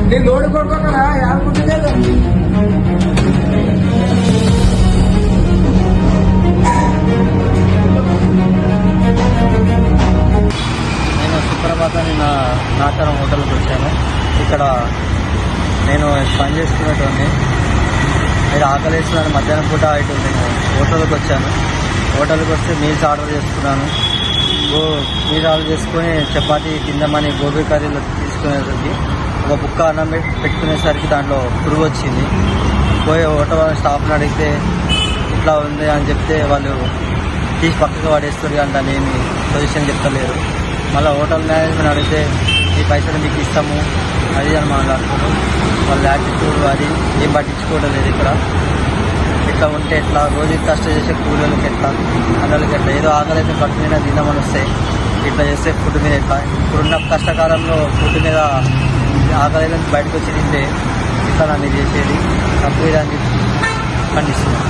నేను లోడు కొడుకున్నా యాదకుంటలేదు. నేను సుప్రభాతాన్ని నాచారం హోటల్కి వచ్చాను. ఇక్కడ నేను పని చేసుకునేటువంటి మీరు ఆకలిస్తున్నాను. మధ్యాహ్నం పూట ఇటు నేను హోటల్కి వచ్చాను. హోటల్కి వస్తే మీల్స్ ఆర్డర్ చేసుకున్నాను. మీల్స్ ఆర్డర్ చేసుకొని చపాతీ తిందామని గోబీ కర్రీలో తీసుకునేసరికి ఒక బుక్క అన్నం పెట్టుకునేసరికి దాంట్లో పురుగు వచ్చింది. పోయి హోటల్ స్టాఫ్ని అడిగితే ఇట్లా ఉంది అని చెప్తే వాళ్ళు తీసి పక్కకు పడేస్తారు కానీ దాన్ని ఏమి పొజిషన్ చెప్తలేరు. మళ్ళీ హోటల్ మేనేజ్మెంట్ అడిగితే ఈ పైసలు మీకు ఇస్తాము అది అని మాట్లాడుతున్నారు. వాళ్ళ యాటిట్యూడ్ అది ఏం పట్టించుకోవడం లేదు. ఇక్కడ ఇట్లా ఉంటే ఎట్లా, రోజు కష్టం చేసే కూలీలకి ఎట్లా, అన్నలకి ఎట్లా, ఏదో ఆకలైతే కట్టు మీద తిందామని వస్తాయి. ఇట్లా చేస్తే ఫుడ్ మీద ఎట్లా, ఇప్పుడున్న కష్టకాలంలో ఫుడ్ మీద ఆకలైతే బయటకు వచ్చి తింటే ఇట్లా నన్ను చేసేది తప్పు ఇదని ఖండిస్తున్నాను.